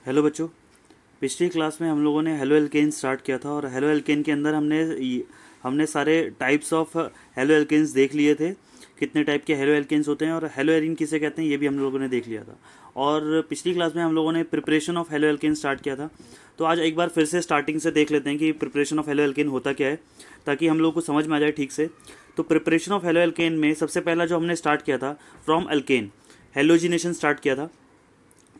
Hello बच्चों। पिछली class में हम लोगों ने हेलो एल्केन स्टार्ट किया था और हेलो एल्केन के अंदर हमने सारे टाइप्स ऑफ हेलो एल्केन्स देख लिए थे। कितने टाइप के हेलो एल्केन्स होते हैं और हेलो एरीन किसे कहते हैं ये भी हम लोगों ने देख लिया था। और पिछली क्लास में हम लोगों ने preparation of halo alkane start किया था। तो आज एक बार फिर से स्टार्टिंग से देख लेते हैं कि प्रिपरेशन ऑफ हेलो एल्केन होता क्या है, ताकि हम लोग को समझ में आ जाए ठीक से। तो प्रिपरेशन ऑफ हेलो एल्केन में सबसे पहला जो हमने स्टार्ट किया था, फ्रॉम एल्केन हेलोजिनेशन स्टार्ट किया था।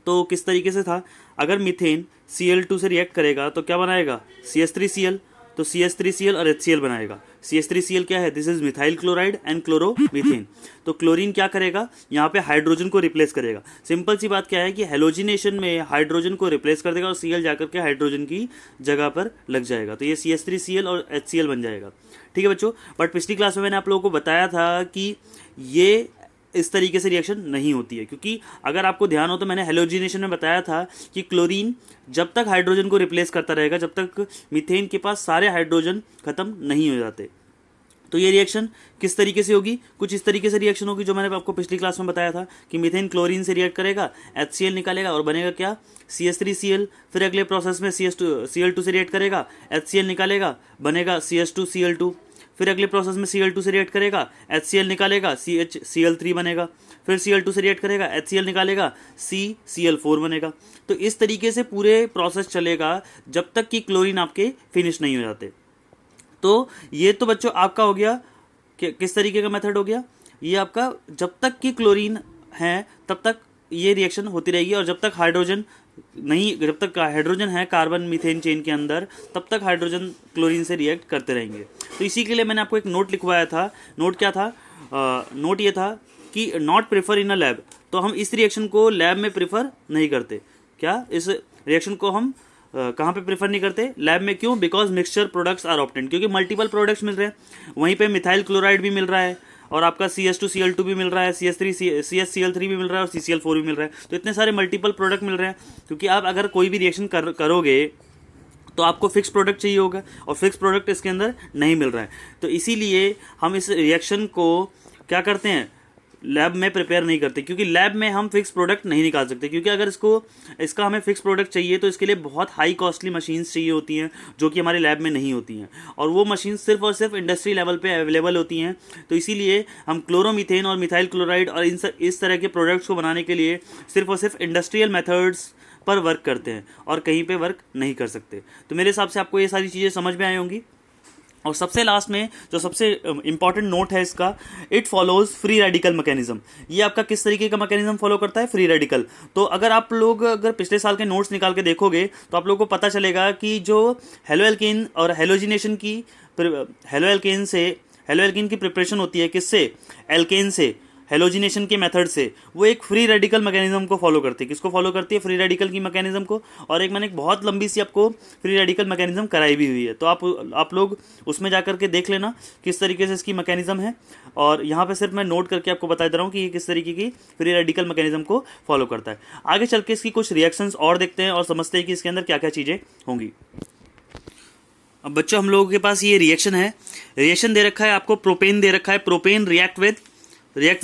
तो किस तरीके से था, अगर मीथेन Cl2 से रिएक्ट करेगा तो क्या बनाएगा, CH3Cl। तो CH3Cl और HCl बनाएगा। CH3Cl क्या है, this is methyl chloride and chloromethane. तो क्लोरीन क्या करेगा, यहाँ पे हाइड्रोजन को रिप्लेस करेगा। सिंपल सी बात क्या है कि हेलोजिनेशन में हाइड्रोजन को रिप्लेस कर देगा और Cl जाकर के हाइड्रोजन की जगह पर लग जाएगा। तो ये CH3Cl और HCl बन जाएगा। ठीक है बच्चों। बट पिछली क्लास में मैंने आप लोगों को बताया था कि ये इस तरीके से रिएक्शन नहीं होती है, क्योंकि अगर आपको ध्यान हो तो मैंने हेलोजिनेशन में बताया था कि क्लोरीन जब तक हाइड्रोजन को रिप्लेस करता रहेगा जब तक मीथेन के पास सारे हाइड्रोजन खत्म नहीं हो जाते। तो ये रिएक्शन किस तरीके से होगी, कुछ इस तरीके से रिएक्शन होगी जो मैंने आपको पिछली क्लास में बताया था कि मीथेन क्लोरीन से रिएक्ट करेगा, HCl निकालेगा और बनेगा क्या, CH3Cl। फिर अगले प्रोसेस में Cl2 से रिएक्ट करेगा, HCl निकालेगा, बनेगा CH2Cl2। फिर अगले प्रोसेस में Cl2 से रिएक्ट करेगा, HCl निकालेगा, CHCl3 बनेगा। फिर Cl2 से रिएक्ट करेगा, HCl निकालेगा, CCl4 बनेगा। तो इस तरीके से पूरे प्रोसेस चलेगा जब तक कि क्लोरीन आपके फिनिश नहीं हो जाते। तो ये तो बच्चों आपका हो गया किस तरीके का मेथड हो गया, ये आपका जब तक कि क्लोरीन है तब तक ये रिएक्शन होती रहेगी, और जब तक हाइड्रोजन है कार्बन मीथेन चेन के अंदर तब तक हाइड्रोजन क्लोरीन से रिएक्ट करते रहेंगे। तो इसी के लिए मैंने आपको एक नोट लिखवाया था। नोट क्या था, नोट ये था कि not prefer in a lab. तो हम इस रिएक्शन को लैब में प्रेफर नहीं करते। क्या इस रिएक्शन को हम कहाँ पे प्रेफर नहीं करते, लैब में। क्यों, because mixture products are obtained, क्योंकि मल्टीपल प्रोडक्ट्स मिल रहे हैं। वहीं पे मिथाइल क्लोराइड भी मिल रहा है और आपका CH2Cl2 भी मिल रहा है, CHCl3 भी मिल रहा है और CCl4 भी मिल रहा है। तो इतने सारे मल्टीपल प्रोडक्ट मिल रहे हैं, क्योंकि आप अगर कोई भी रिएक्शन करोगे तो आपको फिक्स प्रोडक्ट चाहिए होगा और फिक्स प्रोडक्ट इसके अंदर नहीं मिल रहा है। तो इसीलिए हम इस रिएक्शन को क्या करते हैं, लैब में प्रिपेयर नहीं करते, क्योंकि लैब में हम फिक्स प्रोडक्ट नहीं निकाल सकते। क्योंकि अगर इसका हमें फिक्स प्रोडक्ट चाहिए तो इसके लिए बहुत हाई कॉस्टली मशीन्स चाहिए होती हैं जो कि हमारे लैब में नहीं होती हैं, और वो मशीन सिर्फ और सिर्फ इंडस्ट्री लेवल पे अवेलेबल होती हैं। तो इसीलिए हम क्लोरोमीथेन और मिथाइल क्लोराइड और इस तरह के प्रोडक्ट्स को बनाने के लिए सिर्फ और सिर्फ इंडस्ट्रियल मेथड्स पर वर्क करते हैं और कहीं पे वर्क नहीं कर सकते। तो मेरे हिसाब से आपको ये सारी चीज़ें समझ में आई होंगी। और सबसे लास्ट में जो सबसे इंपॉर्टेंट नोट है इसका, it follows free radical mechanism. ये आपका किस तरीके का मैकेनिज्म फॉलो करता है, फ्री रेडिकल। तो अगर पिछले साल के नोट्स निकाल के देखोगे तो आप लोगों को पता चलेगा कि जो हेलो एल्केन और हेलोजिनेशन की हेलो एल्केन की प्रिपरेशन होती है किससे, एल्केन से, हेलोजिनेशन के मेथड से, वो एक फ्री रेडिकल मैकेनिज्म को फॉलो करती है। किसको फॉलो करती है, फ्री रेडिकल की मैकेनिज्म को। और मैंने एक बहुत लंबी सी आपको फ्री रेडिकल मैकेनिज्म कराई भी हुई है, तो आप लोग उसमें जा करके देख लेना किस तरीके से इसकी मैकेनिज्म है। और यहाँ पे सिर्फ मैं नोट करके आपको बता दे रहा हूँ कि ये किस तरीके की फ्री रेडिकल मैकेनिज्म को फॉलो करता है। आगे चल के इसकी कुछ रिएक्शंस और देखते हैं और समझते हैं कि इसके अंदर क्या क्या चीज़ें होंगी। अब बच्चों हम लोगों के पास ये रिएक्शन है, रिएक्शन दे रखा है आपको, प्रोपेन दे रखा है, प्रोपेन रिएक्ट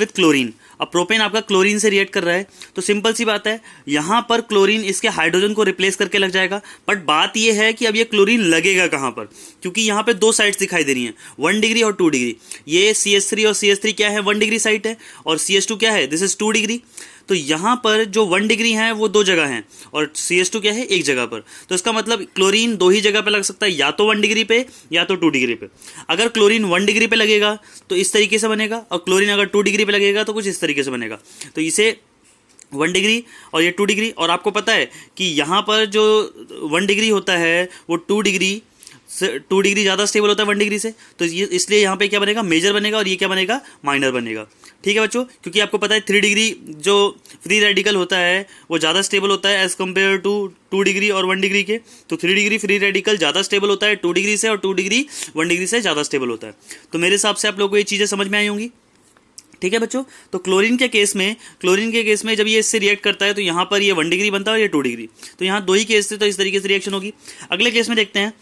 विथ क्लोरीन। अब प्रोपेन आपका क्लोरीन से रिएक्ट कर रहा है, तो सिंपल सी बात है यहां पर क्लोरीन इसके हाइड्रोजन को रिप्लेस करके लग जाएगा। बट बात यह है कि अब ये क्लोरीन लगेगा कहां पर, क्योंकि यहां पे दो साइड्स दिखाई दे रही हैं, 1 डिग्री और 2 डिग्री। ये CH3 और CH3 क्या है, 1 डिग्री साइड है, और CH2 क्या है, दिस इज 2 डिग्री। तो यहाँ पर जो 1 डिग्री है वो 2 जगह हैं और CH2 क्या है, 1 जगह पर। तो इसका मतलब क्लोरीन 2 ही जगह पे लग सकता है, या तो 1 डिग्री पे या तो 2 डिग्री पे। अगर क्लोरीन 1 डिग्री पे लगेगा तो इस तरीके से बनेगा, और क्लोरीन अगर 2 डिग्री पे लगेगा तो कुछ इस तरीके से बनेगा। तो इसे 1 डिग्री और ये 2 डिग्री, और आपको पता है कि यहाँ पर जो 1 डिग्री होता है वो 2 डिग्री ज़्यादा स्टेबल होता है 1 डिग्री से। तो ये इसलिए यहाँ पे क्या बनेगा, मेजर बनेगा, और ये क्या बनेगा, माइनर बनेगा। ठीक है बच्चों, क्योंकि आपको पता है 3 डिग्री जो फ्री रेडिकल होता है वो ज़्यादा स्टेबल होता है एज़ कम्पेयर टू 2 डिग्री और 1 डिग्री के। तो 3 डिग्री फ्री रेडिकल ज़्यादा स्टेबल होता है 2 डिग्री से, और 2 डिग्री 1 डिग्री से ज़्यादा स्टेबल होता है। तो मेरे हिसाब से आप लोगों को ये चीज़ें समझ में आई होंगी। ठीक है बच्चों। तो क्लोरीन के केस में जब ये इससे रिएक्ट करता है तो यहाँ पर ये 1 डिग्री बनता है और ये 2 डिग्री। तो यहाँ 2 ही केस थे, तो इस तरीके से रिएक्शन होगी। अगले केस में देखते हैं,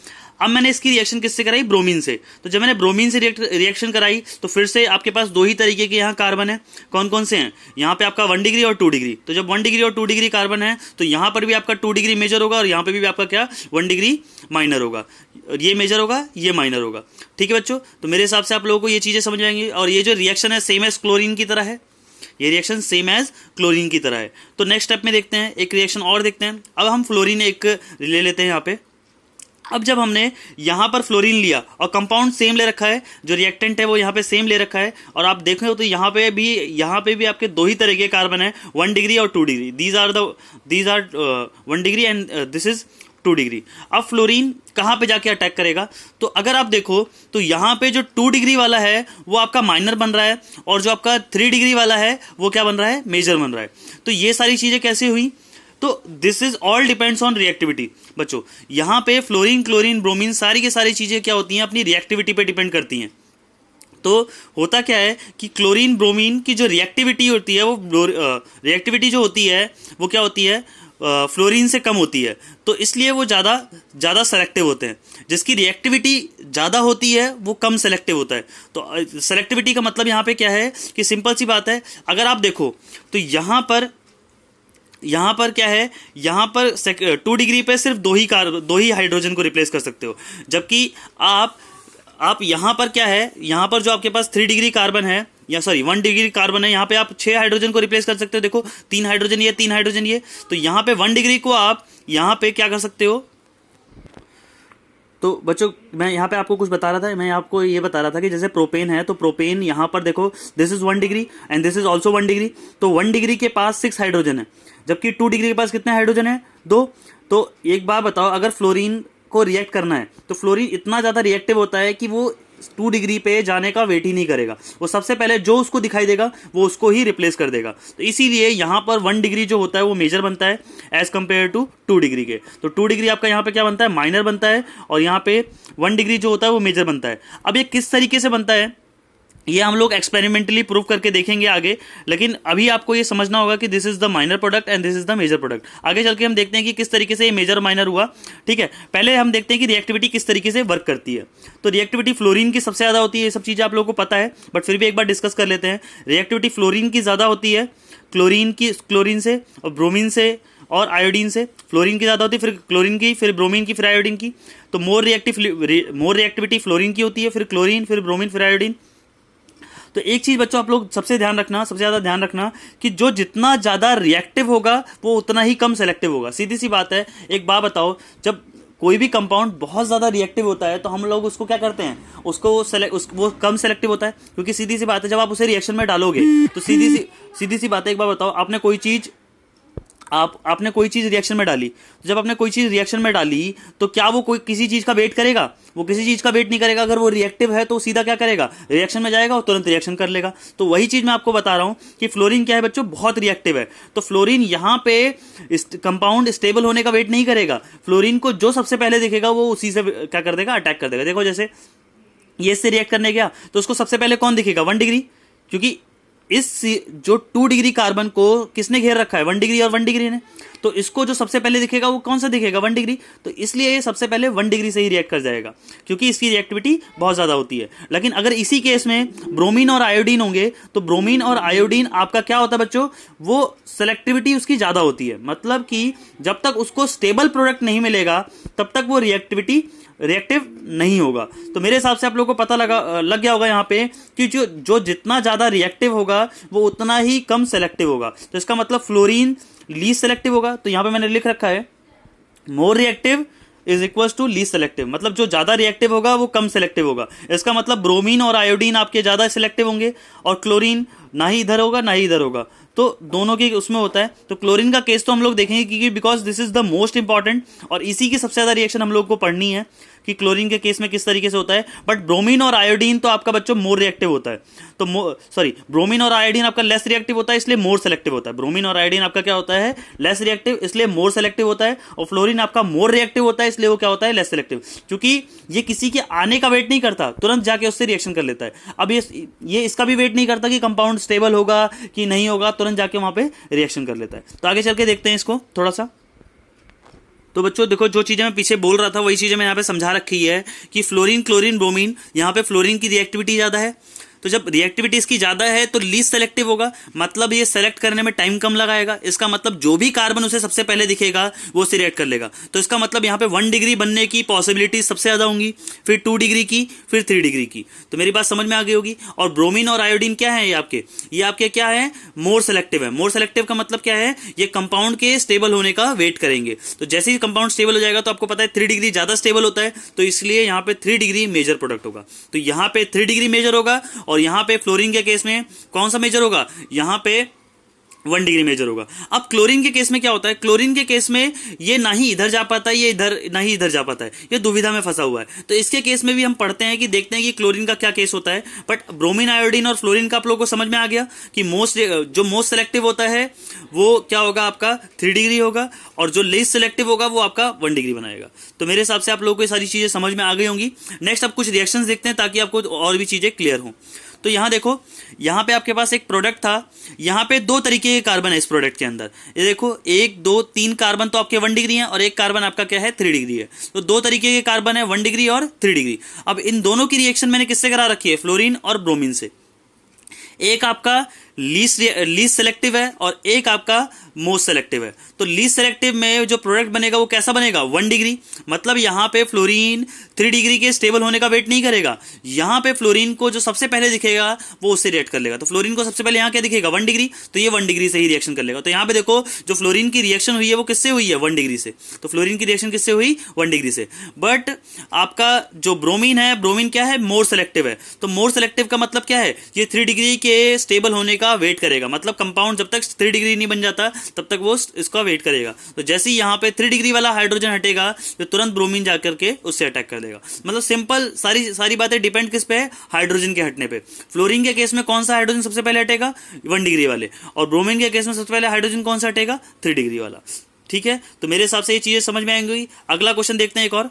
अब मैंने इसकी रिएक्शन किससे कराई, ब्रोमीन से। तो जब मैंने ब्रोमीन से रिएक्शन कराई तो फिर से आपके पास दो ही तरीके के यहाँ कार्बन है। कौन कौन से हैं, यहाँ पे आपका 1 डिग्री और 2 डिग्री। तो जब 1 डिग्री और 2 डिग्री कार्बन है तो यहाँ पर भी आपका 2 डिग्री मेजर होगा और यहाँ पे भी आपका क्या 1 डिग्री माइनर होगा। ये मेजर होगा, ये माइनर होगा। ठीक है बच्चों, तो मेरे हिसाब से आप लोगों को ये चीज़ें समझ आएंगी। और ये जो रिएक्शन है सेम एज क्लोरीन की तरह है, ये रिएक्शन सेम एज क्लोरीन की तरह है। तो नेक्स्ट स्टेप में देखते हैं, एक रिएक्शन और देखते हैं। अब हम फ्लोरीन एक ले लेते हैं यहाँ पे। अब जब हमने यहाँ पर फ्लोरीन लिया और कंपाउंड सेम ले रखा है, जो रिएक्टेंट है वो यहाँ पे सेम ले रखा है, और आप देखें तो यहाँ पे भी आपके दो ही तरह के कार्बन है, 1 डिग्री और 2 degree. These are 1 degree and this is 2 degree. अब फ्लोरीन कहाँ पे जाके अटैक करेगा, तो अगर आप देखो तो यहाँ पे जो 2 डिग्री वाला है वो आपका माइनर बन रहा है, और जो आपका 3 डिग्री वाला है वो क्या बन रहा है, मेजर बन रहा है। तो ये सारी चीज़ें कैसे हुई, तो this is all depends on reactivity. बच्चों यहाँ पे फ्लोरीन, क्लोरीन, ब्रोमीन सारी की सारी चीज़ें क्या होती हैं, अपनी रिएक्टिविटी पे डिपेंड करती हैं। तो होता क्या है कि क्लोरीन ब्रोमीन की जो रिएक्टिविटी होती है वो रिएक्टिविटी जो होती है वो क्या होती है, फ्लोरीन से कम होती है। तो इसलिए वो ज़्यादा सेलेक्टिव होते हैं। जिसकी रिएक्टिविटी ज़्यादा होती है वो कम सेलेक्टिव होता है। तो सेलेक्टिविटी का मतलब यहाँ पे क्या है कि सिंपल सी बात है, अगर आप देखो तो यहाँ पर क्या है, यहाँ पर 2 डिग्री पे सिर्फ दो ही हाइड्रोजन को रिप्लेस कर सकते हो, जबकि आप यहाँ पर क्या है, यहाँ पर जो आपके पास 3 डिग्री कार्बन है, या सॉरी 1 डिग्री कार्बन है, यहाँ पे आप 6 हाइड्रोजन को रिप्लेस कर सकते हो। देखो 3 हाइड्रोजन ये, 3 हाइड्रोजन ये। तो यहाँ पे 1 डिग्री को आप यहाँ पे क्या कर सकते हो। तो बच्चों मैं यहाँ पे आपको कुछ बता रहा था, मैं आपको ये बता रहा था कि जैसे प्रोपेन है, तो प्रोपेन यहाँ पर देखो this is 1 degree and this is also 1 degree. तो 1 डिग्री के पास 6 हाइड्रोजन है, जबकि 2 डिग्री के पास कितने हाइड्रोजन है, 2। तो एक बात बताओ, अगर फ्लोरीन को रिएक्ट करना है तो फ्लोरीन इतना ज़्यादा रिएक्टिव होता है कि वो 2 डिग्री पे जाने का वेट ही नहीं करेगा। वो सबसे पहले जो उसको दिखाई देगा वो उसको ही रिप्लेस कर देगा। तो इसीलिए यहाँ पर 1 डिग्री जो होता है वो मेजर बनता है एज कंपेयर टू 2 डिग्री के। तो 2 डिग्री आपका यहाँ पे क्या बनता है, माइनर बनता है, और यहाँ पे 1 डिग्री जो होता है वो मेजर बनता है। अब ये किस तरीके से बनता है ये हम लोग एक्सपेरिमेंटली प्रूव करके देखेंगे आगे, लेकिन अभी आपको ये समझना होगा कि this is the minor product and this is the major product. आगे चल के हम देखते हैं कि किस तरीके से ये मेजर माइनर हुआ। ठीक है, पहले हम देखते हैं कि रिएक्टिविटी किस तरीके से वर्क करती है। तो रिएक्टिविटी फ्लोरीन की सबसे ज़्यादा होती है, ये सब चीज़ें आप लोगों को पता है, बट फिर भी एक बार डिस्कस कर लेते हैं। रिएक्टिविटी फ्लोरीन की ज़्यादा होती है, क्लोरीन से और ब्रोमीन से और आयोडीन से। फ्लोरीन की ज़्यादा होती है, फिर क्लोरीन की, फिर ब्रोमीन की, फिर आयोडीन की। तो मोर रिएक्टिविटी फ्लोरीन की होती है, फिर क्लोरीन, फिर ब्रोमीन, फिर आयोडीन। तो एक चीज़ बच्चों आप लोग सबसे ज़्यादा ध्यान रखना कि जो जितना ज़्यादा रिएक्टिव होगा वो उतना ही कम सेलेक्टिव होगा। सीधी सी बात है। एक बात बताओ, जब कोई भी कंपाउंड बहुत ज़्यादा रिएक्टिव होता है तो हम लोग उसको क्या करते हैं, वो कम सेलेक्टिव होता है, क्योंकि सीधी सी बात है जब आप उसे रिएक्शन में डालोगे तो सीधी सी बात है। एक बार बताओ, आपने कोई चीज़ रिएक्शन में डाली, तो जब आपने कोई चीज़ रिएक्शन में डाली तो क्या वो कोई किसी चीज़ का वेट करेगा, वो किसी चीज़ का वेट नहीं करेगा। अगर वो रिएक्टिव है तो सीधा क्या करेगा, रिएक्शन में जाएगा और तुरंत रिएक्शन कर लेगा। तो वही चीज़ मैं आपको बता रहा हूँ कि फ्लोरीन क्या है बच्चों, बहुत रिएक्टिव है। तो फ्लोरीन यहाँ पे कंपाउंड स्टेबल होने का वेट नहीं करेगा। फ्लोरीन को जो सबसे पहले दिखेगा वो उसी से क्या कर देगा, अटैक कर देगा। देखो जैसे ये इससे रिएक्ट करने गया तो उसको सबसे पहले कौन दिखेगा, 1 डिग्री, क्योंकि जो 2 डिग्री कार्बन को किसने घेर रखा है, 1 डिग्री और 1 डिग्री ने। तो इसको जो सबसे पहले दिखेगा वो कौन सा दिखेगा, 1 डिग्री। तो इसलिए ये सबसे पहले 1 डिग्री से ही रिएक्ट कर जाएगा, क्योंकि इसकी रिएक्टिविटी बहुत ज़्यादा होती है। लेकिन अगर इसी केस में ब्रोमीन और आयोडीन होंगे तो ब्रोमीन और आयोडीन आपका क्या होता है बच्चों, वो सेलेक्टिविटी उसकी ज़्यादा होती है। मतलब कि जब तक उसको स्टेबल प्रोडक्ट नहीं मिलेगा तब तक वो रिएक्टिव नहीं होगा। तो मेरे हिसाब से आप लोगों को पता लग गया होगा यहाँ पे कि जो जितना ज़्यादा रिएक्टिव होगा वो उतना ही कम सेलेक्टिव होगा। तो इसका मतलब फ्लोरीन लीस्ट सेलेक्टिव होगा। तो यहाँ पे मैंने लिख रखा है more reactive is equals to least selective, मतलब जो ज़्यादा रिएक्टिव होगा वो कम सेलेक्टिव होगा। इसका मतलब ब्रोमीन और आयोडीन आपके ज़्यादा सेलेक्टिव होंगे और क्लोरीन ना ही इधर होगा ना ही इधर होगा। तो दोनों के उसमें होता है। तो क्लोरीन का केस तो हम लोग देखेंगे क्योंकि because this is the most important, और इसी की सबसे ज़्यादा रिएक्शन हम लोग को पढ़नी है कि क्लोरीन के केस में किस तरीके से होता है। बट ब्रोमीन और आयोडीन तो आपका बच्चों मोर रिएक्टिव होता है। तो ब्रोमीन और आयोडीन आपका लेस रिएक्टिव होता है इसलिए मोर सेलेक्टिव होता है। ब्रोमीन और आयोडीन आपका क्या होता है, लेस रिएक्टिव इसलिए मोर सेलेक्टिव होता है। और फ्लोरीन आपका मोर रिएक्टिव होता है इसलिए वो क्या होता है, लेस सेलेक्टिव, क्योंकि ये किसी के आने का वेट नहीं करता, तुरंत जाके उससे रिएक्शन कर लेता है। अब ये इसका भी वेट नहीं करता कि कंपाउंड स्टेबल होगा कि नहीं होगा, तुरंत जाके वहां पे रिएक्शन कर लेता है। तो आगे चल के देखते हैं इसको थोड़ा सा। तो बच्चों देखो, जो चीजें मैं पीछे बोल रहा था वही चीजें मैं यहाँ पे समझा रखी है कि फ्लोरीन, क्लोरीन, ब्रोमीन, यहाँ पे फ्लोरीन की रिएक्टिविटी ज्यादा है, तो जब रिएक्टिविटी इसकी ज्यादा है तो लीस्ट सेलेक्टिव होगा, मतलब ये सेलेक्ट करने में टाइम कम लगाएगा। इसका मतलब जो भी कार्बन उसे सबसे पहले दिखेगा वो उसे रिएक्ट कर लेगा। तो इसका मतलब यहाँ पे 1 डिग्री बनने की पॉसिबिलिटी सबसे ज्यादा होंगी, फिर 2 डिग्री की, फिर 3 डिग्री की। तो मेरी बात समझ में आ गई होगी। और ब्रोमीन और आयोडीन क्या है, ये आपके क्या है, मोर सेलेक्टिव है। मोर सेलेक्टिव का मतलब क्या है, ये कंपाउंड के स्टेबल होने का वेट करेंगे। तो जैसे ही कंपाउंड स्टेबल हो जाएगा, तो आपको पता है 3 डिग्री ज्यादा स्टेबल होता है, तो इसलिए यहाँ पे 3 डिग्री मेजर प्रोडक्ट होगा। तो यहाँ पे 3 डिग्री मेजर होगा, और यहाँ पे फ्लोरीन के केस में कौन सा मेजर होगा, यहां पे 1 डिग्री मेजर होगा। अब क्लोरीन के केस में क्या होता है, क्लोरीन के केस में ये ना ही इधर जा पाता है, ये इधर ना ही इधर जा पाता है, ये दुविधा में फंसा हुआ है। तो इसके केस में भी हम पढ़ते हैं कि देखते हैं कि क्लोरीन का क्या केस होता है। बट ब्रोमीन, आयोडीन और फ्लोरीन का आप लोगों को समझ में आ गया कि जो मोस्ट सेलेक्टिव होता है वो क्या होगा, आपका 3 डिग्री होगा, और जो लीस्ट सेलेक्टिव होगा वो आपका 1 डिग्री बनाएगा। तो मेरे हिसाब से आप लोगों को ये सारी चीजें समझ में आ गई होंगी। नेक्स्ट अब कुछ रिएक्शंस देखते हैं ताकि आपको और भी चीजें क्लियर हों। तो यहां देखो, यहां पे आपके पास एक प्रोडक्ट था, यहां पे 2 तरीके के कार्बन है इस प्रोडक्ट के अंदर। ये देखो 1 2 3 कार्बन तो आपके 1 डिग्री हैं, और एक कार्बन आपका क्या है, 3 डिग्री है। तो 2 तरीके के कार्बन है, 1 डिग्री और 3 डिग्री। अब इन दोनों की रिएक्शन मैंने किससे करा रखी है, फ्लोरीन और ब्रोमीन से। एक आपका लीस्ट सेलेक्टिव है और एक आपका मोस्ट सेलेक्टिव है। तो लीस्ट सेलेक्टिव में जो प्रोडक्ट बनेगा वो कैसा बनेगा, 1 डिग्री। मतलब यहां पे फ्लोरीन 3 डिग्री के स्टेबल होने का वेट नहीं करेगा, यहां पे फ्लोरीन को जो सबसे पहले दिखेगा वो उससे रिएक्ट कर लेगा। तो फ्लोरीन को सबसे पहले यहां क्या दिखेगा, 1 डिग्री, तो ये 1 डिग्री से ही रिएक्शन कर लेगा। तो यहां पे देखो जो फ्लोरीन की रिएक्शन हुई है वो किससे हुई है, 1 डिग्री से। तो फ्लोरीन की रिएक्शन किससे हुई, 1 डिग्री से। बट आपका जो ब्रोमीन है, ब्रोमीन क्या है, मोर सेलेक्टिव है। तो मोर सेलेक्टिव का मतलब क्या है, ये 3 डिग्री के स्टेबल होने का वेट करेगा। मतलब कंपाउंड जब तक 3 डिग्री नहीं बन जाता तब तक वो इसका वेट करेगा। तो जैसे ही यहां पे 3 डिग्री वाला हाइड्रोजन हटेगा, तो तुरंत ब्रोमीन जाकर के उससे अटैक कर देगा। मतलब सिंपल सारी बातें डिपेंड किस पे है, हाइड्रोजन के हटने पे। फ्लोरीन के केस में कौन सा हाइड्रोजन सबसे पहले हटेगा, 1 डिग्री वाले, और ब्रोमीन के केस में सबसे पहले हाइड्रोजन कौन सा हटेगा, 3 डिग्री वाला। ठीक है, तो मेरे हिसाब से ये चीजें समझ में आएंगी। अगला क्वेश्चन देखते हैं एक और।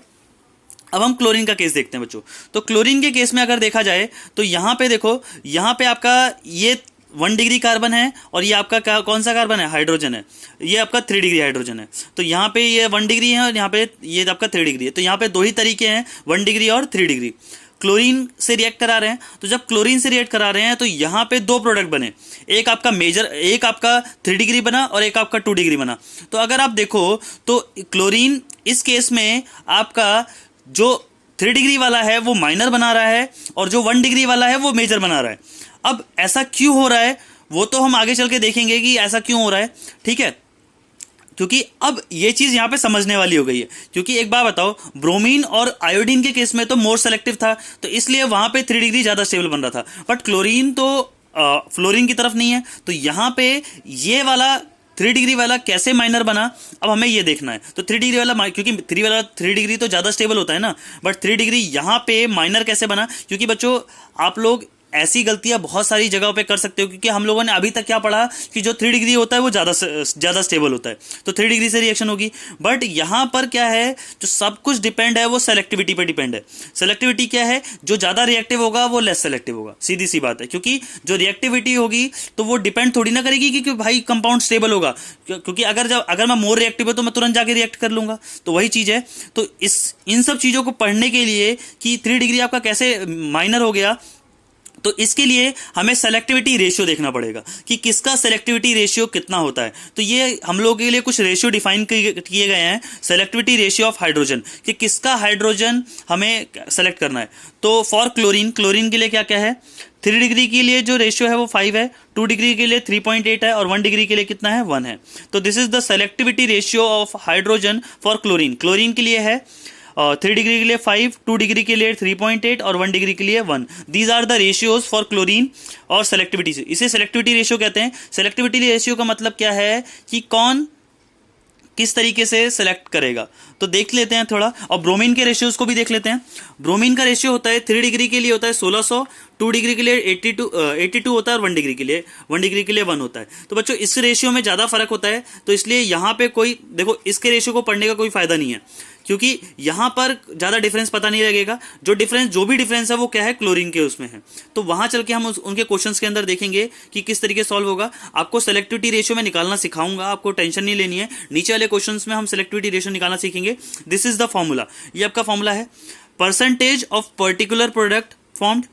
अब हम क्लोरीन का केस देखते हैं बच्चों। तो क्लोरीन के केस में अगर देखा जाए तो यहां पे देखो, यहां पे आपका ये 1 डिग्री कार्बन है, और ये आपका कौन सा कार्बन है, हाइड्रोजन है। ये आपका 3 डिग्री हाइड्रोजन है। तो यहाँ पे ये 1 डिग्री है, और यहाँ पे ये आपका 3 डिग्री है। तो यहाँ पे 2 ही तरीके हैं, 1 डिग्री और 3 डिग्री। क्लोरीन से रिएक्ट करा रहे हैं, तो जब क्लोरीन से रिएक्ट करा रहे हैं तो यहाँ पे 2 प्रोडक्ट बने, एक आपका 3 डिग्री बना और एक आपका 2 डिग्री बना। तो अगर आप देखो तो क्लोरीन इस केस में आपका जो 3 डिग्री वाला है वो माइनर बना रहा है, और जो 1 डिग्री वाला है वो मेजर बना रहा है। अब ऐसा क्यों हो रहा है वो तो हम आगे चल के देखेंगे कि ऐसा क्यों हो रहा है। ठीक है, क्योंकि अब ये चीज यहां पे समझने वाली हो गई है। क्योंकि एक बात बताओ, ब्रोमीन और आयोडीन के केस में तो मोर सेलेक्टिव था, तो इसलिए वहां पे 3 डिग्री ज्यादा स्टेबल बन रहा था। बट क्लोरीन तो फ्लोरीन की तरफ नहीं है, तो यहां पे ये वाला 3 डिग्री वाला कैसे माइनर बना, अब हमें ये देखना है। तो 3 डिग्री वाला, क्योंकि 3 डिग्री तो ज्यादा स्टेबल होता है ना, बट 3 डिग्री यहां पे माइनर कैसे बना। क्योंकि बच्चों आप लोग ऐसी गलतियां बहुत सारी जगहों पे कर सकते हो, क्योंकि हम लोगों ने अभी तक क्या पढ़ा कि जो 3 डिग्री होता है वो ज्यादा स्टेबल होता है, तो 3 डिग्री से रिएक्शन होगी। बट यहां पर क्या है, जो सब कुछ डिपेंड है वो सेलेक्टिविटी पे डिपेंड है। सेलेक्टिविटी क्या है, जो ज्यादा रिएक्टिव होगा वो लेस सेलेक्टिव होगा, सीधी सी बात है। क्योंकि जो रिएक्टिविटी होगी तो वो डिपेंड थोड़ी ना करेगी कि भाई कंपाउंड स्टेबल होगा, क्योंकि अगर मैं मोर रिएक्टिव है तो मैं तुरंत जाके रिएक्ट कर लूंगा, तो वही चीज है। तो इन सब चीजों को पढ़ने के लिए कि 3 डिग्री आपका कैसे माइनर हो गया, तो इसके लिए हमें सेलेक्टिविटी रेशियो देखना पड़ेगा कि किसका सेलेक्टिविटी रेशियो कितना होता है। तो ये हम लोगों के लिए कुछ रेशियो डिफाइन किए गए हैं, सेलेक्टिविटी रेशियो ऑफ हाइड्रोजन, कि किसका हाइड्रोजन हमें सेलेक्ट करना है। तो फॉर क्लोरीन के लिए क्या क्या है, 3 डिग्री के लिए जो रेशियो है वो 5 है, 2 डिग्री के लिए 3.8 है, और 1 डिग्री के लिए कितना है, 1 है। तो this is the selectivity ratio of hydrogen for chlorine के लिए है 3 डिग्री के लिए 5, 2 डिग्री के लिए 3.8 और 1 डिग्री के लिए 1। These are the ratios for chlorine और सेलेक्टिविटी से, इसे सेलेक्टिविटी रेशियो कहते हैं। सेलेक्टिविटी रेशियो का मतलब क्या है कि कौन किस तरीके से सेलेक्ट करेगा, तो देख लेते हैं थोड़ा। और ब्रोमीन के रेशियोज को भी देख लेते हैं। ब्रोमीन का रेशियो होता है 3 डिग्री के लिए होता है 1600, 2 डिग्री के लिए 82 होता है और 1 डिग्री के लिए 1 होता है। तो बच्चों इस रेशियो में ज़्यादा फर्क होता है, तो इसलिए यहाँ पे कोई देखो इसके रेशियो को पढ़ने का कोई फायदा नहीं है, क्योंकि यहाँ पर ज़्यादा डिफरेंस पता नहीं लगेगा। जो भी डिफरेंस है वो क्या है, क्लोरीन के उसमें है। तो वहाँ चल के हम उनके क्वेश्चंस के अंदर देखेंगे कि किस तरीके सॉल्व होगा। आपको सेलेक्टिविटी रेशियो में निकालना सिखाऊंगा, आपको टेंशन नहीं लेनी है। नीचे वाले क्वेश्चंस में हम सेलेक्टिविटी रेशियो निकालना सीखेंगे। दिस इज द फॉर्मूला, ये आपका फॉर्मूला है। Percentage of particular product formed,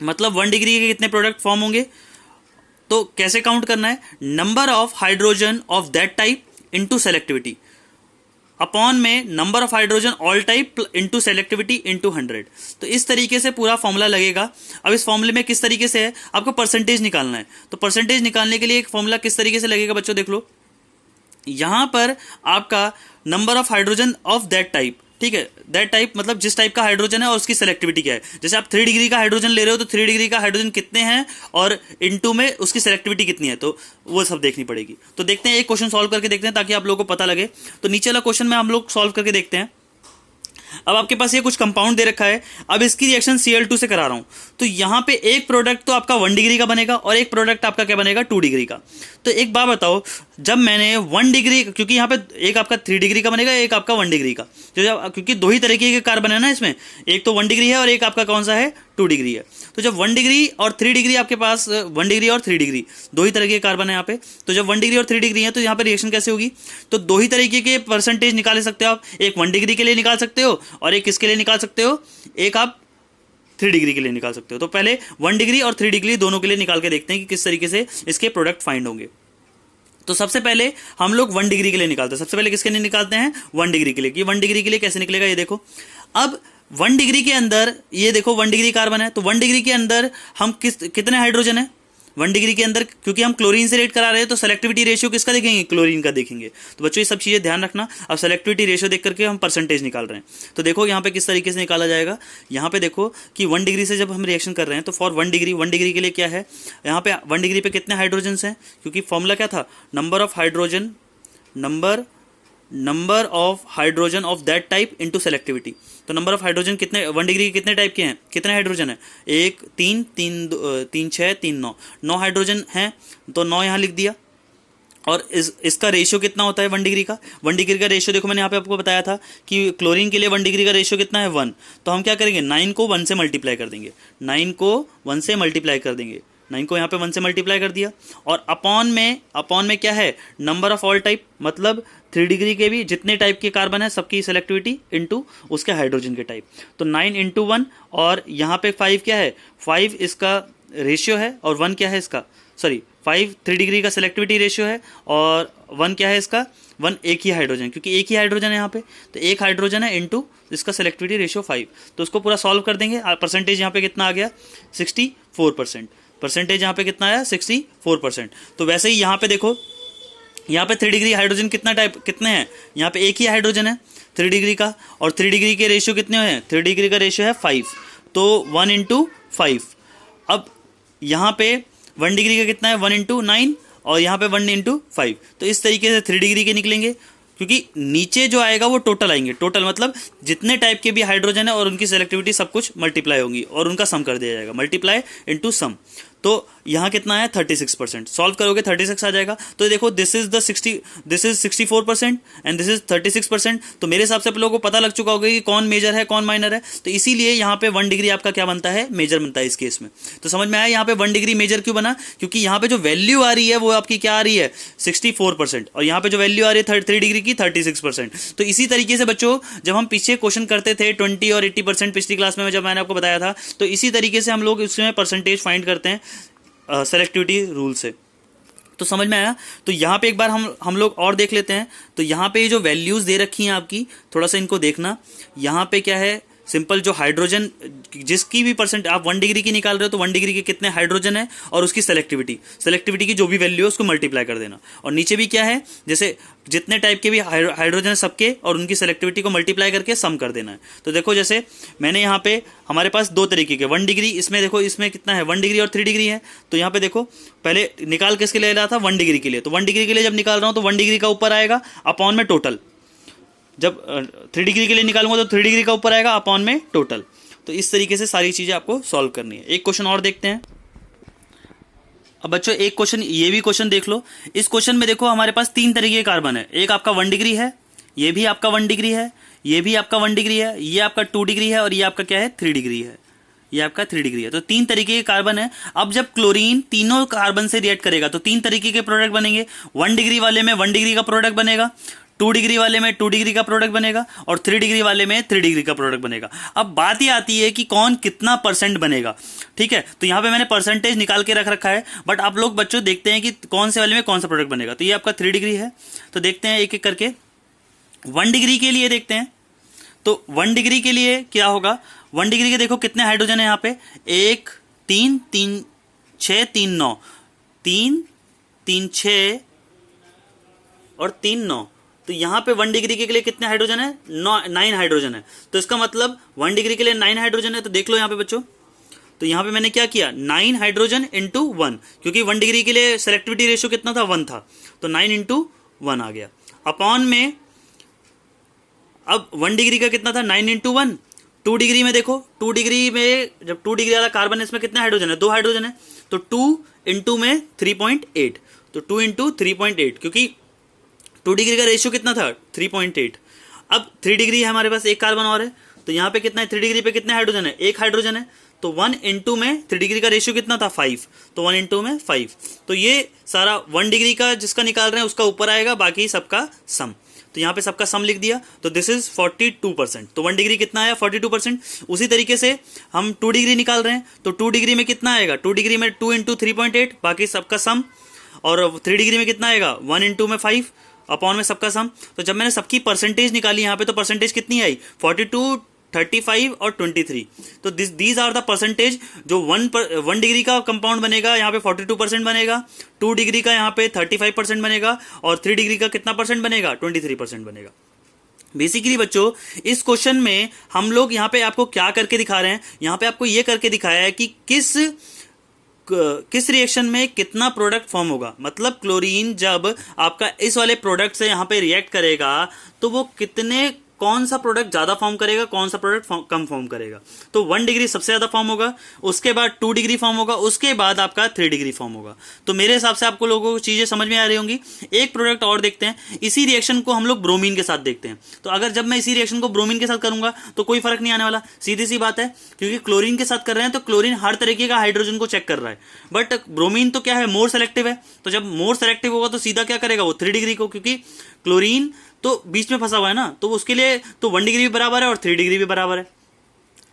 मतलब 1 डिग्री के कितने प्रोडक्ट फॉर्म होंगे, तो कैसे काउंट करना है, number of hydrogen of that type into selectivity upon में number of hydrogen all type into selectivity into 100। तो इस तरीके से पूरा फॉर्मूला लगेगा। अब इस फॉर्मूले में किस तरीके से है, आपको परसेंटेज निकालना है। तो परसेंटेज निकालने के लिए एक फॉर्मूला किस तरीके से लगेगा बच्चों, देख लो। यहां पर आपका number of hydrogen of that type, ठीक है, दैट टाइप मतलब जिस टाइप का हाइड्रोजन है और उसकी सेलेक्टिविटी क्या है। जैसे आप 3 डिग्री का हाइड्रोजन ले रहे हो तो 3 डिग्री का हाइड्रोजन कितने हैं और इनटू में उसकी सेलेक्टिविटी कितनी है, तो वो सब देखनी पड़ेगी। तो देखते हैं एक क्वेश्चन सॉल्व करके देखते हैं ताकि आप लोगों को पता लगे। तो नीचे वाला क्वेश्चन में हम लोग सॉल्व करके देखते हैं। अब आपके पास ये कुछ कंपाउंड दे रखा है, अब इसकी रिएक्शन Cl2 से करा रहा हूं। तो यहां पे एक प्रोडक्ट तो आपका 1 डिग्री का बनेगा और एक प्रोडक्ट आपका क्या बनेगा, 2 डिग्री का। तो एक बात बताओ, जब मैंने 1 डिग्री, क्योंकि यहाँ पे एक आपका 3 डिग्री का बनेगा, एक आपका 1 डिग्री का, क्योंकि दो ही तरीके के कार्बन है ना इसमें, एक तो 1 डिग्री है और एक आपका कौन सा है, 2 डिग्री है। तो जब 1 डिग्री और 3 डिग्री आपके पास, 1 डिग्री और 3 डिग्री दो ही तरह के कार्बन है यहाँ पे, तो जब 1 डिग्री और 3 डिग्री है तो यहाँ पे रिएक्शन कैसे होगी, तो दो ही तरीके के परसेंटेज निकाल सकते हो आप। एक 1 डिग्री के लिए निकाल सकते हो और एक किसके लिए निकाल सकते हो, एक आप 3 डिग्री के लिए निकाल सकते हो। तो पहले 1 डिग्री और 3 डिग्री दोनों के लिए निकाल के देखते हैं कि किस तरीके से इसके प्रोडक्ट फाइंड होंगे। तो सबसे पहले हम लोग 1 डिग्री के लिए निकालते हैं। सबसे पहले किसके लिए निकालते हैं, 1 डिग्री के लिए। कि 1 डिग्री के लिए कैसे निकलेगा, ये देखो। अब 1 डिग्री के अंदर ये देखो 1 डिग्री कार्बन है, तो 1 डिग्री के अंदर हम कितने हाइड्रोजन है 1 डिग्री के अंदर, क्योंकि हम क्लोरीन से रेट करा रहे हैं तो सेलेक्टिविटी रेशियो किसका देखेंगे, क्लोरीन का देखेंगे। तो बच्चों ये सब चीजें ध्यान रखना। अब सेलेक्टिविटी रेशियो देख करके हम परसेंटेज निकाल रहे हैं। तो देखो यहाँ पे किस तरीके से निकाला जाएगा। यहाँ पे देखो कि 1 डिग्री से जब हम रिएक्शन कर रहे हैं तो फॉर 1 डिग्री के लिए क्या है, यहाँ पे 1 डिग्री पे कितने हाइड्रोजन हैं, क्योंकि फॉर्मूला क्या था, number of hydrogen of hydrogen of that type into selectivity. तो नंबर ऑफ हाइड्रोजन कितने 1 डिग्री के कितने टाइप के हैं, कितने हाइड्रोजन है, 1 3 3 6 3 9 हाइड्रोजन हैं, तो 9 यहाँ लिख दिया। और इसका रेशियो कितना होता है 1 डिग्री का, 1 डिग्री का रेशियो देखो मैंने यहाँ पे आपको बताया था कि क्लोरीन के लिए 1 डिग्री का रेशियो कितना है 1। तो हम क्या करेंगे, 9 को 1 से मल्टीप्लाई कर देंगे, 9 को 1 से मल्टीप्लाई कर देंगे, 9 को यहाँ पे 1 से मल्टीप्लाई कर दिया। और अपॉन में क्या है, नंबर ऑफ ऑल टाइप, मतलब 3 डिग्री के भी जितने टाइप के कार्बन है सबकी सेलेक्टिविटी इनटू उसके हाइड्रोजन के टाइप। तो 9 इंटू 1 और यहाँ पे 5 क्या है, 5 इसका रेशियो है और 1 क्या है इसका, सॉरी 5 3 डिग्री का सेलेक्टिविटी रेशियो है और 1 क्या है इसका, 1 एक ही हाइड्रोजन, क्योंकि एक ही हाइड्रोजन है यहाँ पे, तो एक हाइड्रोजन है इनटू इसका सेलेक्टिविटी रेशियो 5। तो उसको पूरा सॉल्व कर देंगे। परसेंटेज यहाँ पे कितना आ गया, 64%। परसेंटेज यहाँ पे कितना आया, 64%। तो वैसे ही यहाँ पे देखो, यहाँ पे 3 डिग्री हाइड्रोजन कितने हैं, यहाँ पे एक ही हाइड्रोजन है 3 डिग्री का, और 3 डिग्री के रेशियो कितने हैं, 3 डिग्री का रेशियो है 5, तो 1 इंटू 5। अब यहाँ पे 1 डिग्री का कितना है, 1 इंटू 9 और यहाँ पे 1 इंटू 5। तो इस तरीके से 3 डिग्री के निकलेंगे, क्योंकि नीचे जो आएगा वो टोटल आएंगे, टोटल मतलब जितने टाइप के भी हाइड्रोजन है और उनकी सेलेक्टिविटी सब कुछ मल्टीप्लाई होंगी और उनका सम कर दिया जाएगा, मल्टीप्लाई इनटू सम। तो यहाँ कितना है 36%, सॉल्व करोगे 36 आ जाएगा। तो देखो this is 64% and this is 36%। तो मेरे हिसाब से आप लोगों को पता लग चुका होगा कि कौन मेजर है कौन माइनर है। तो इसीलिए यहाँ पे 1 डिग्री आपका क्या बनता है, मेजर बनता है इस केस में। तो समझ में आया यहाँ पे 1 डिग्री मेजर क्यों बना, क्योंकि यहाँ पे जो वैल्यू आ रही है वो आपकी क्या आ रही है 64%, और यहाँ पे जो वैल्यू आ रही है 3 डिग्री की 36%। तो इसी तरीके से बच्चों जब हम पीछे क्वेश्चन करते थे 20 और 80% पिछली क्लास में जब मैंने आपको बताया था, तो इसी तरीके से हम लोग इसमें परसेंटेज फाइंड करते हैं सेलेक्टिविटी रूल से। तो समझ में आया। तो यहाँ पे एक बार हम लोग और देख लेते हैं। तो यहाँ पे जो वैल्यूज दे रखी हैं आपकी, थोड़ा सा इनको देखना। यहाँ पे क्या है, सिंपल जो हाइड्रोजन जिसकी भी परसेंट आप 1 डिग्री की निकाल रहे हो तो 1 डिग्री के कितने हाइड्रोजन है और उसकी सेलेक्टिविटी की जो भी वैल्यू है उसको मल्टीप्लाई कर देना। और नीचे भी क्या है, जैसे जितने टाइप के भी हाइड्रोजन है सबके और उनकी सेलेक्टिविटी को मल्टीप्लाई करके सम कर देना है। तो देखो जैसे मैंने यहाँ पे हमारे पास दो तरीके के 1 डिग्री, इसमें देखो इसमें कितना है 1 डिग्री और 3 डिग्री है। तो यहाँ पे देखो पहले निकाल किसके लिए रहा था 1 डिग्री के लिए। तो 1 डिग्री के लिए जब निकाल रहा हूँ तो 1 डिग्री का ऊपर आएगा अपॉन में टोटल। जब 3 डिग्री के लिए निकालूंगा तो 3 डिग्री का ऊपर आएगा अपॉन में टोटल। तो इस तरीके से सारी चीज़ें आपको सॉल्व करनी है। एक क्वेश्चन और देखते हैं। अब बच्चों एक क्वेश्चन, ये भी क्वेश्चन देख लो। इस क्वेश्चन में देखो हमारे पास 3 तरीके के कार्बन है। एक आपका 1 डिग्री है, ये भी आपका 1 डिग्री है, ये भी आपका 1 डिग्री है, ये आपका 2 डिग्री है और ये आपका क्या है 3 डिग्री है, ये आपका 3 डिग्री है। तो 3 तरीके के कार्बन है। अब जब क्लोरीन तीनों कार्बन से रिएक्ट करेगा तो 3 तरीके के प्रोडक्ट बनेंगे। 1 डिग्री वाले में 1 डिग्री का प्रोडक्ट बनेगा, 2 डिग्री वाले में 2 डिग्री का प्रोडक्ट बनेगा और 3 डिग्री वाले में 3 डिग्री का प्रोडक्ट बनेगा। अब बात ये आती है कि कौन कितना परसेंट बनेगा, ठीक है। तो यहाँ पे मैंने परसेंटेज निकाल के रख रखा है, बट आप लोग बच्चों देखते हैं कि कौन से वाले में कौन सा प्रोडक्ट बनेगा। तो ये आपका 3 डिग्री है, तो देखते हैं एक एक करके। 1 डिग्री के लिए देखते हैं, तो 1 डिग्री के लिए क्या होगा। 1 डिग्री के देखो कितने हाइड्रोजन है यहाँ पे, 1 3 3 6 3 9, 3 3 6 और 3 9। तो यहाँ पे 1 डिग्री के लिए कितने हाइड्रोजन है, 9 हाइड्रोजन है। तो इसका मतलब 1 डिग्री के लिए 9 हाइड्रोजन है। तो देख लो यहाँ पे बच्चों, तो यहाँ पे मैंने क्या किया, 9 हाइड्रोजन इंटू 1, क्योंकि 1 डिग्री के लिए सेलेक्टिविटी रेशियो कितना था, 1 था, तो 9 इंटू 1 आ गया। अपॉन में अब 1 डिग्री का कितना था, 9 इंटू 1। 2 डिग्री में देखो, 2 डिग्री में जब 2 डिग्री वाला कार्बन है इसमें कितने हाइड्रोजन है, 2 हाइड्रोजन है। तो 2 इंटू में 3.8, तो 2 इंटू 3.8, क्योंकि 2 डिग्री का रेशियो कितना था 3.8। अब 3 डिग्री है हमारे पास, एक कार्बन और है, तो यहाँ पे कितना है, 3 डिग्री पे कितने हाइड्रोजन है, एक हाइड्रोजन है। तो 1 इंटू में 3 डिग्री का रेशियो कितना था 5, तो 1 इंटू में 5। तो ये सारा 1 डिग्री का जिसका निकाल रहे हैं उसका ऊपर आएगा, बाकी सबका सम। तो यहाँ पे सबका सम लिख दिया, तो दिस इज 42%। तो 1 डिग्री कितना आया 42%। उसी तरीके से हम 2 डिग्री निकाल रहे हैं, तो 2 डिग्री में कितना आएगा, 2 डिग्री में 2 इंटू 3.8, बाकी सबका सम। और 3 डिग्री में कितना आएगा, 1 इंटू में 5 अपॉन में सबका सम। तो जब मैंने सबकी परसेंटेज निकाली यहाँ पे, तो परसेंटेज कितनी आई, 42, 35 और 23। तो दीज आर द परसेंटेज। जो 1 डिग्री का कंपाउंड बनेगा यहाँ पे 42% बनेगा, 2 डिग्री का यहाँ पे 35% बनेगा और 3 डिग्री का कितना परसेंट बनेगा, 23% बनेगा। बेसिकली बच्चों इस क्वेश्चन में हम लोग यहाँ पे आपको क्या करके दिखा रहे हैं, यहाँ पे आपको ये करके दिखाया है कि किस रिएक्शन में कितना प्रोडक्ट फॉर्म होगा। मतलब क्लोरीन जब आपका इस वाले प्रोडक्ट से यहाँ पे रिएक्ट करेगा तो वो कौन सा प्रोडक्ट ज्यादा फॉर्म करेगा, कौन सा प्रोडक्ट कम फॉर्म करेगा। तो 1 डिग्री सबसे ज्यादा फॉर्म होगा, उसके बाद 2 डिग्री फॉर्म होगा, उसके बाद आपका 3 डिग्री फॉर्म होगा। तो मेरे हिसाब से आपको लोगों को चीजें समझ में आ रही होंगी। एक प्रोडक्ट और देखते हैं, इसी रिएक्शन को हम लोग ब्रोमीन के साथ देखते हैं। तो अगर जब मैं इसी रिएक्शन को ब्रोमीन के साथ करूंगा तो कोई फर्क नहीं आने वाला, सीधी सी बात है, क्योंकि क्लोरीन के साथ कर रहे हैं तो क्लोरीन हर तरीके का हाइड्रोजन को चेक कर रहा है, बट ब्रोमीन तो क्या है, मोर सेलेक्टिव है। तो जब मोर सेलेक्टिव होगा तो सीधा क्या करेगा वो 3 डिग्री को, क्योंकि क्लोरीन तो बीच में फंसा हुआ है ना, तो उसके लिए तो 1 डिग्री भी बराबर है और 3 डिग्री भी बराबर है,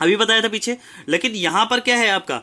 अभी बताया था पीछे। लेकिन यहां पर क्या है आपका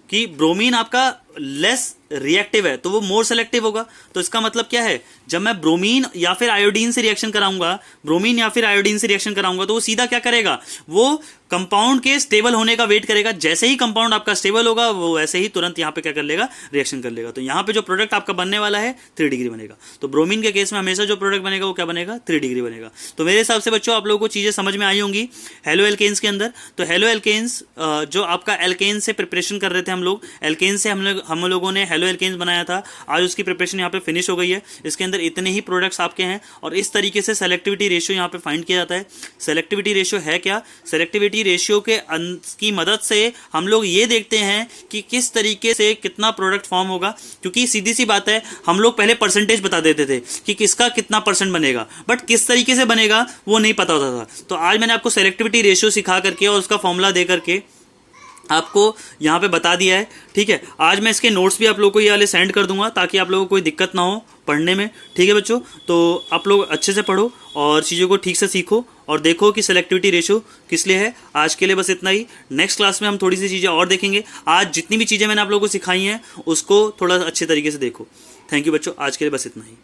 कि ब्रोमीन आपका लेस रिएक्टिव है, तो वो मोर सेलेक्टिव होगा। तो इसका मतलब क्या है, जब मैं ब्रोमीन या फिर आयोडीन से रिएक्शन कराऊंगा, ब्रोमीन या फिर आयोडीन से रिएक्शन कराऊंगा, तो वो सीधा क्या करेगा, वो कंपाउंड के स्टेबल होने का वेट करेगा। जैसे ही कंपाउंड आपका स्टेबल होगा वो वैसे ही तुरंत यहाँ पे क्या कर लेगा, रिएक्शन कर लेगा। तो यहाँ पे जो प्रोडक्ट आपका बनने वाला है 3 डिग्री बनेगा। तो ब्रोमीन के केस में हमेशा जो प्रोडक्ट बनेगा वो क्या बनेगा, 3 डिग्री बनेगा। तो मेरे हिसाब से बच्चों आप लोगों को चीजें समझ में आई होंगी हेलो एल्केन्स के अंदर। तो हेलो एल्केन्स जो आपका एल्केन से प्रिपरेशन कर रहे थे हम लोग, एल्केन से हम लोगों ने हेलो एल्केन्स बनाया था, आज उसकी प्रिपरेशन यहाँ पे फिनिश हो गई है। इसके अंदर इतने ही प्रोडक्ट्स आपके हैं और इस तरीके से सेलेक्टिविटी रेशियो यहाँ पे फाइंड किया जाता है। सेलेक्टिविटी रेशियो है क्या, सेलेक्टिविटी रेशियो की मदद से हम लोग ये देखते हैं कि किस तरीके से कितना प्रोडक्ट फॉर्म होगा। क्योंकि सीधी सी बात है, हम लोग पहले परसेंटेज बता देते थे कि किसका कितना परसेंट बनेगा, बट किस तरीके से बनेगा वो नहीं पता होता था। तो आज मैंने आपको सेलेक्टिविटी रेशियो सिखा करके और उसका फॉर्मूला दे करके आपको यहाँ पे बता दिया है, ठीक है। आज मैं इसके नोट्स भी आप लोगों को ये वाले सेंड कर दूंगा ताकि आप लोगों को कोई दिक्कत ना हो पढ़ने में, ठीक है बच्चों। तो आप लोग अच्छे से पढ़ो और चीज़ों को ठीक से सीखो और देखो कि सेलेक्टिविटी रेशियो किस लिए है। आज के लिए बस इतना ही, नेक्स्ट क्लास में हम थोड़ी सी चीज़ें और देखेंगे। आज जितनी भी चीज़ें मैंने आप लोगों को सिखाई हैं उसको थोड़ा अच्छे तरीके से देखो। थैंक यू बच्चों, आज के लिए बस इतना ही।